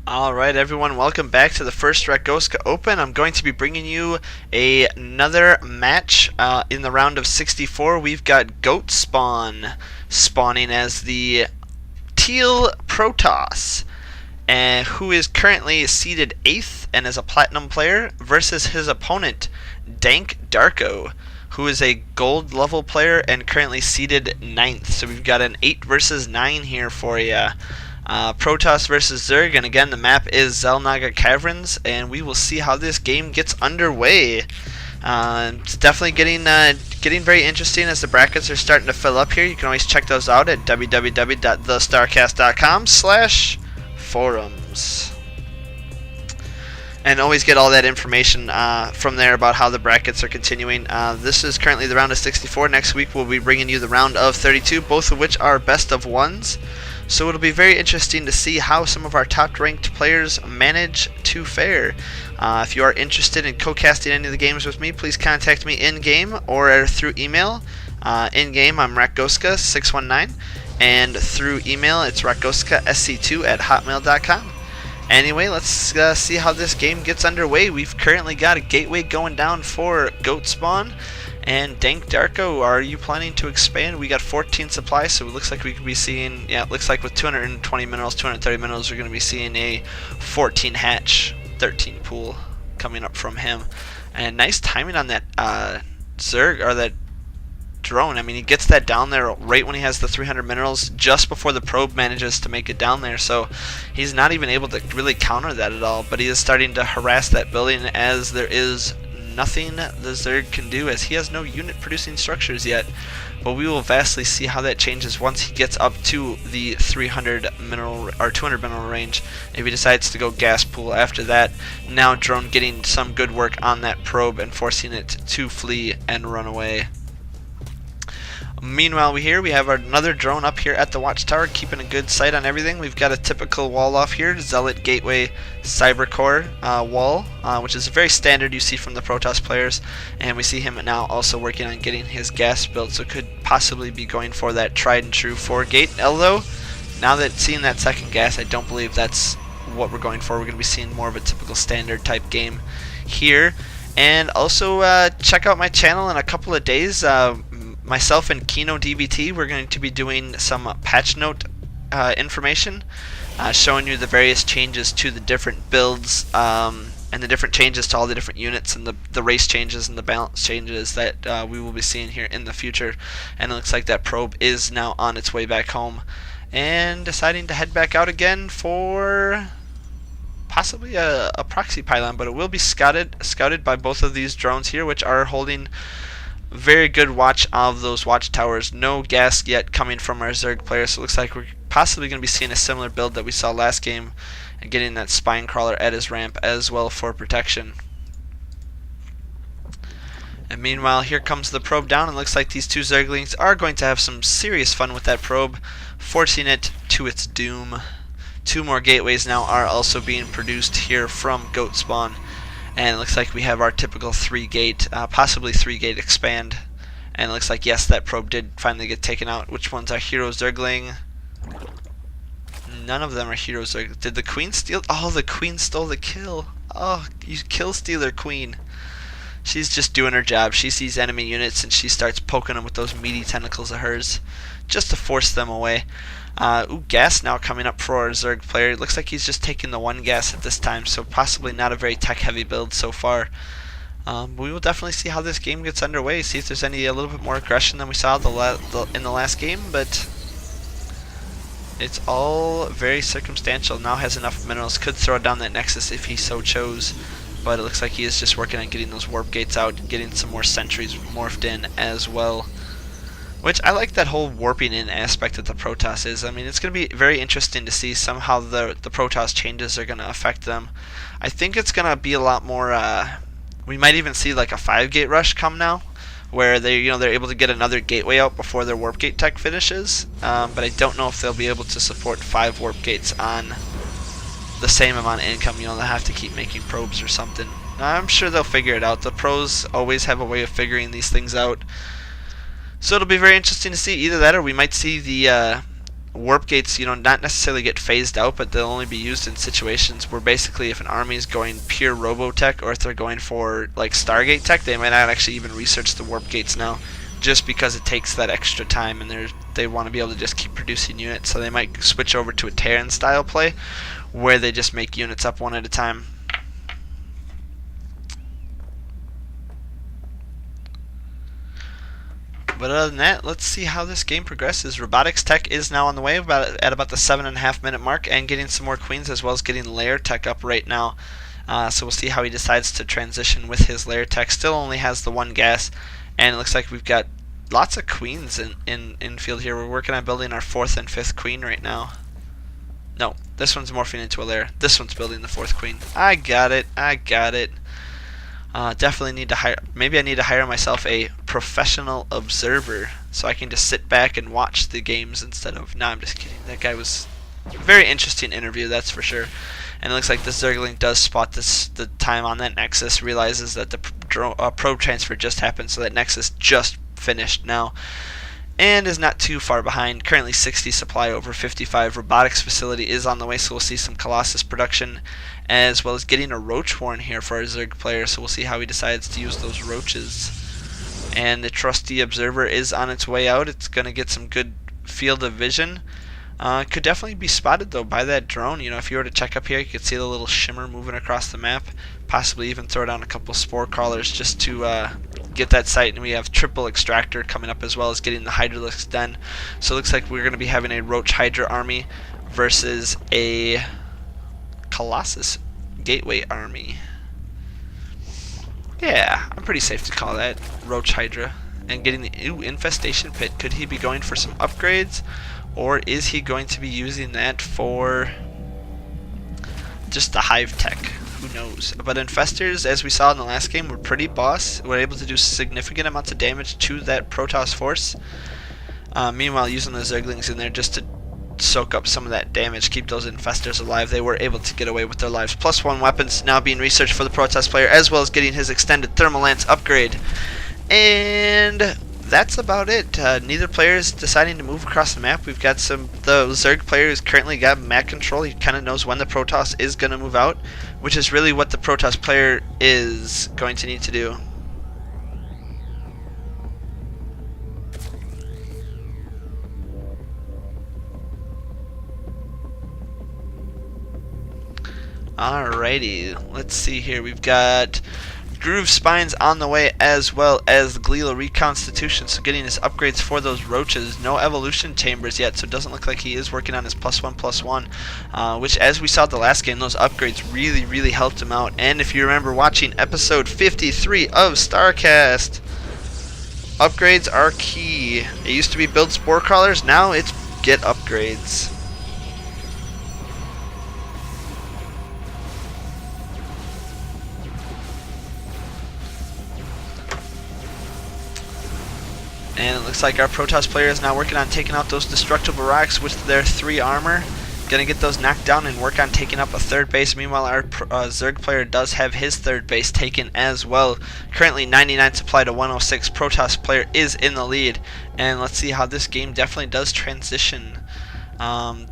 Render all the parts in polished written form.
Alright everyone, welcome back to the first Rakgoska Open. I'm going to be bringing you another match in the round of 64. We've got GOATspwn spawning as the Teal Protoss, who is currently seeded 8th and is a Platinum player, versus his opponent, 9DankDarko, who is a Gold level player and currently seeded 9th. So we've got an 8 versus 9 here for you. Protoss versus Zerg, and again the map is Xel'Naga Caverns, and we will see how this game gets underway. It's definitely getting very interesting as the brackets are starting to fill up here. You can always check those out at www.thestarcast.com/forums. And always get all that information from there about how the brackets are continuing. This is currently the round of 64. Next week we'll be bringing you the round of 32, both of which are best of ones. So it'll be very interesting to see how some of our top-ranked players manage to fare. If you are interested in co-casting any of the games with me, please contact me in-game or through email. In-game, I'm Rakgoska619, and through email, it's rakgoskasc2@hotmail.com. Anyway, let's see how this game gets underway. We've currently got a gateway going down for GOATspwn. And 9DankDarko, are you planning to expand? We got 14 supplies, so it looks like we could be seeing, yeah, it looks like with 220 minerals, 230 minerals, we're going to be seeing a 14 hatch, 13 pool coming up from him. And nice timing on that Zerg, or that drone. I mean, he gets that down there right when he has the 300 minerals, just before the probe manages to make it down there, so he's not even able to really counter that at all, but he is starting to harass that building, as there is nothing the Zerg can do, as he has no unit producing structures yet. But we will vastly see how that changes once he gets up to the 300 mineral or 200 mineral range. If he decides to go gas pool after that, now drone getting some good work on that probe and forcing it to flee and run away. Meanwhile, we have another drone up here at the watchtower, keeping a good sight on everything. We've got a typical wall off here, Zealot Gateway Cybercore wall, which is very standard you see from the Protoss players. And we see him now also working on getting his gas built, so could possibly be going for that tried and true 4-gate. Although, now that seeing that second gas, I don't believe that's what we're going for. We're going to be seeing more of a typical standard type game here. And also check out my channel in a couple of days. Myself and Kino DBT, we're going to be doing some patch note information, showing you the various changes to the different builds, and the different changes to all the different units, and the race changes and the balance changes that we will be seeing here in the future. And it looks like that probe is now on its way back home, and deciding to head back out again for possibly a proxy pylon, but it will be scouted by both of these drones here, which are holding very good watch of those watchtowers. No gas yet coming from our Zerg players, so it looks like we're possibly going to be seeing a similar build that we saw last game, and getting that spine crawler at his ramp as well for protection. And meanwhile, here comes the probe down, and looks like these two Zerglings are going to have some serious fun with that probe, forcing it to its doom. 2 more gateways now are also being produced here from GOATspwn. And it looks like we have our typical 3-gate, possibly 3-gate expand. And it looks like, yes, that probe did finally get taken out. Which one's our hero Zergling? None of them are hero Zergling. Did the queen steal? Oh, the queen stole the kill. Oh, you kill stealer queen. She's just doing her job. She sees enemy units and she starts poking them with those meaty tentacles of hers, just to force them away. Ooh, gas now coming up for our Zerg player. It looks like he's just taking the 1 gas at this time, so possibly not a very tech-heavy build so far. We will definitely see how this game gets underway, see if there's a little bit more aggression than we saw in the last game, but it's all very circumstantial. Now has enough minerals, could throw down that Nexus if he so chose, but it looks like he is just working on getting those warp gates out and getting some more sentries morphed in as well. Which I like that whole warping in aspect that the Protoss is. I mean, it's going to be very interesting to see somehow the Protoss changes are going to affect them. I think it's going to be a lot more, we might even see like a 5-gate rush come now, where they're able to get another gateway out before their warp gate tech finishes. But I don't know if they'll be able to support 5 warp gates on the same amount of income. They'll have to keep making probes or something. I'm sure they'll figure it out. The pros always have a way of figuring these things out. So it'll be very interesting to see either that, or we might see the warp gates, not necessarily get phased out, but they'll only be used in situations where basically if an army is going pure Robotech, or if they're going for like Stargate tech, they might not actually even research the warp gates now, just because it takes that extra time, and they want to be able to just keep producing units, so they might switch over to a Terran style play, where they just make units up one at a time. But other than that, let's see how this game progresses. Robotics tech is now on the way at about the 7.5 minute mark, and getting some more queens, as well as getting lair tech up right now. So we'll see how he decides to transition with his lair tech. Still only has the one gas, and it looks like we've got lots of queens in field here. We're working on building our 4th and 5th queen right now. No, this one's morphing into a lair. This one's building the 4th queen. I got it. Definitely need to hire. Maybe I need to hire myself a professional observer, so I can just sit back and watch the games instead of. No, I'm just kidding. That guy was a very interesting interview, that's for sure. And it looks like the Zergling does spot the time on that Nexus, realizes that the probe transfer just happened, so that Nexus just finished now, and is not too far behind. Currently 60 supply over 55. Robotics facility is on the way, so we'll see some Colossus production, as well as getting a roach horn here for our Zerg player, so we'll see how he decides to use those roaches. And the trusty observer is on its way out. It's going to get some good field of vision. Could definitely be spotted though by that drone. If you were to check up here, you could see the little shimmer moving across the map. Possibly even throw down a couple spore crawlers just to get that sight. And we have triple extractor coming up, as well as getting the hydralisks done. So it looks like we're going to be having a roach hydra army versus a Colossus gateway army. Yeah, I'm pretty safe to call that roach hydra. And getting the infestation pit. Could he be going for some upgrades, or is he going to be using that for just the hive tech? Who knows? But infestors, as we saw in the last game, were pretty boss. We're able to do significant amounts of damage to that Protoss force. Meanwhile, using the Zerglings in there just to soak up some of that damage, keep those infestors alive, they were able to get away with their lives. +1 weapons now being researched for the Protoss player, as well as getting his extended thermal lance upgrade. And that's about it. Neither player is deciding to move across the map. We've got the Zerg player who's currently got map control. He kind of knows when the Protoss is going to move out, which is really what the Protoss player is going to need to do. Alrighty, let's see here. We've got Groove Spines on the way, as well as the Glial Reconstitution, so getting his upgrades for those roaches. No evolution chambers yet, so it doesn't look like he is working on his +1/+1, which, as we saw the last game, those upgrades really helped him out. And if you remember watching episode 53 of StarCast, upgrades are key. It used to be build spore crawlers, now it's get upgrades. And it looks like our Protoss player is now working on taking out those destructible rocks with their 3 armor. Gonna get those knocked down and work on taking up a 3rd base. Meanwhile, our Zerg player does have his 3rd base taken as well. Currently 99 supply to 106. Protoss player is in the lead. And let's see how this game definitely does transition.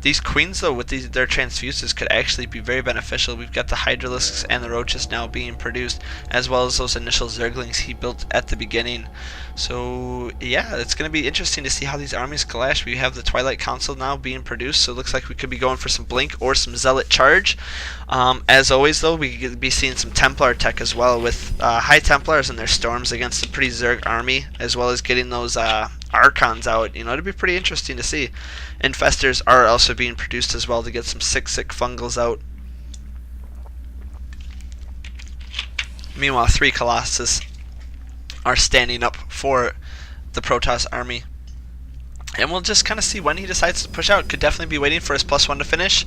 These queens, though, with their transfuses, could actually be very beneficial. We've got the hydralisks and the roaches now being produced, as well as those initial Zerglings he built at the beginning. So yeah, it's going to be interesting to see how these armies clash. We have the Twilight Council now being produced, so it looks like we could be going for some Blink or some Zealot Charge. As always, though, we could be seeing some Templar tech as well, with High Templars and their storms against a pretty Zerg army, as well as getting those Archons out. It'd be pretty interesting to see. Infestors are also being produced as well to get some sick fungals out. Meanwhile, 3 Colossus are standing up for the Protoss army. And we'll just kind of see when he decides to push out. Could definitely be waiting for his +1 to finish.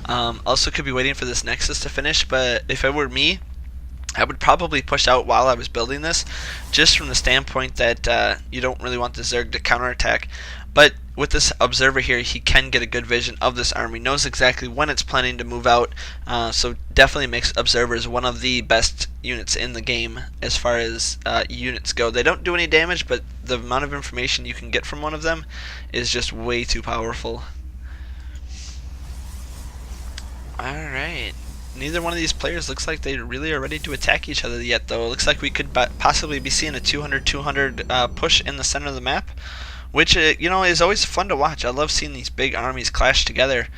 Also could be waiting for this Nexus to finish, but if it were me, I would probably push out while I was building this, just from the standpoint that you don't really want the Zerg to counterattack. But with this observer here, he can get a good vision of this army, knows exactly when it's planning to move out, so definitely makes observers one of the best units in the game as far as units go. They don't do any damage, but the amount of information you can get from one of them is just way too powerful. Alright. Neither one of these players looks like they really are ready to attack each other yet, though. It looks like we could possibly be seeing a 200-200 push in the center of the map, which, you know, is always fun to watch. I love seeing these big armies clash together.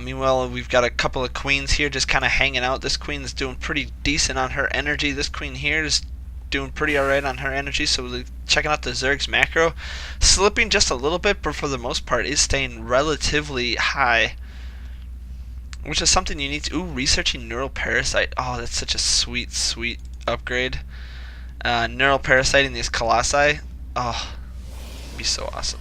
Meanwhile, we've got a couple of queens here just kind of hanging out. This queen is doing pretty decent on her energy. This queen here is doing pretty alright on her energy, so we're checking out the Zerg's macro. Slipping just a little bit, but for the most part is staying relatively high, which is something you need to... Ooh, researching Neural Parasite. Oh, that's such a sweet, sweet upgrade. Neural Parasite in these Colossi. Oh, be so awesome.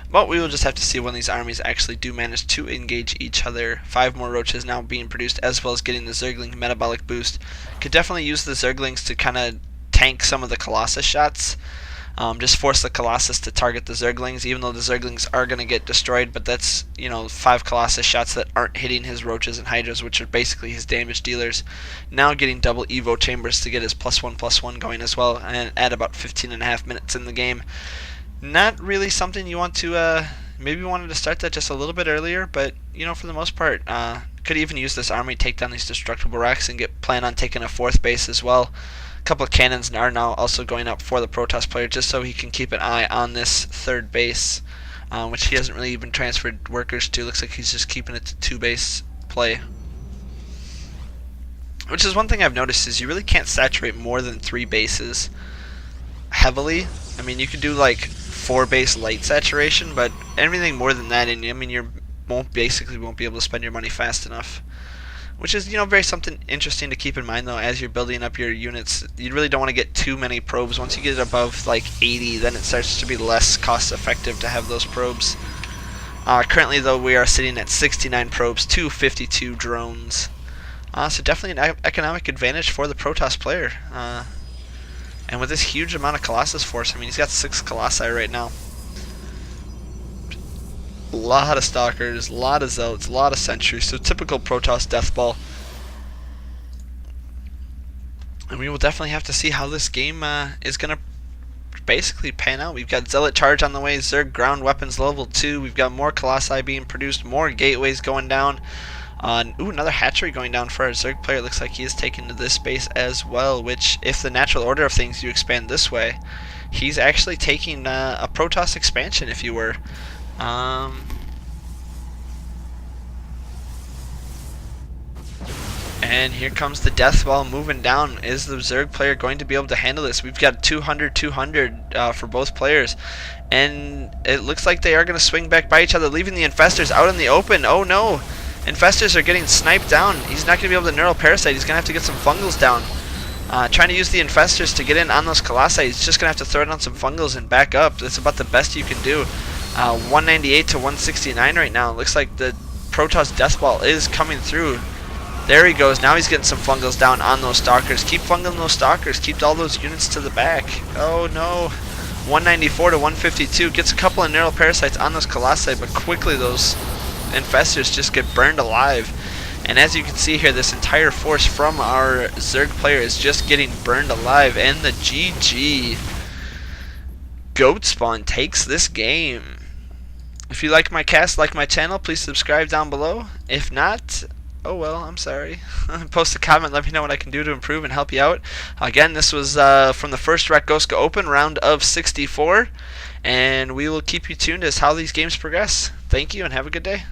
But we will just have to see when these armies actually do manage to engage each other. 5 more roaches now being produced, as well as getting the Zergling metabolic boost. Could definitely use the Zerglings to kind of tank some of the Colossus shots. Just force the Colossus to target the Zerglings, even though the Zerglings are going to get destroyed. But that's, you know, 5 Colossus shots that aren't hitting his roaches and hydras, which are basically his damage dealers. Now getting double Evo chambers to get his +1/+1 going as well, and at about 15.5 minutes in the game. Not really something you want to, maybe wanted to start that just a little bit earlier, but, you know, for the most part, could even use this army, take down these destructible rocks, and plan on taking a 4th base as well. A couple of cannons are now also going up for the Protoss player, just so he can keep an eye on this 3rd base, which he hasn't really even transferred workers to. Looks like he's just keeping it to 2-base play. Which is one thing I've noticed, is you really can't saturate more than 3 bases heavily. I mean, you could do like 4-base light saturation, but anything more than that, and I mean, you basically won't be able to spend your money fast enough. Which is, you know, very something interesting to keep in mind, though, as you're building up your units. You really don't want to get too many probes. Once you get above like 80, then it starts to be less cost effective to have those probes. Currently, though, we are sitting at 69 probes, 252 drones. So definitely an economic advantage for the Protoss player. And with this huge amount of Colossus force, I mean, he's got 6 Colossi right now. A lot of Stalkers, a lot of Zealots, a lot of Sentries, so typical Protoss death ball. And we will definitely have to see how this game is going to basically pan out. We've got Zealot Charge on the way, Zerg Ground Weapons level 2, we've got more Colossi being produced, more gateways going down. Ooh, another hatchery going down for our Zerg player. Looks like he is taken to this base as well, which, if the natural order of things you expand this way, he's actually taking a Protoss expansion, if you were. And here comes the death ball moving down. Is the Zerg player going to be able to handle this? We've got 200-200 for both players. And it looks like they are going to swing back by each other, leaving the Infestors out in the open. Oh no! Infestors are getting sniped down. He's not going to be able to Neural Parasite. He's going to have to get some Fungals down. Trying to use the Infestors to get in on those Colossi. He's just going to have to throw down some Fungals and back up. That's about the best you can do. 198 to 169 right now. Looks like the Protoss Death Ball is coming through. There he goes. Now he's getting some Fungals down on those Stalkers. Keep Fungling those Stalkers. Keep all those units to the back. Oh no. 194 to 152. Gets a couple of Neural Parasites on those Colossi, but quickly those Infestors just get burned alive. And as you can see here, this entire force from our Zerg player is just getting burned alive. And the GG GOATspwn takes this game. If you like my cast, like my channel, please subscribe down below. If not, oh well, I'm sorry. Post a comment, let me know what I can do to improve and help you out. Again, this was from the first Rakgoska Open, round of 64. And we will keep you tuned as how these games progress. Thank you and have a good day.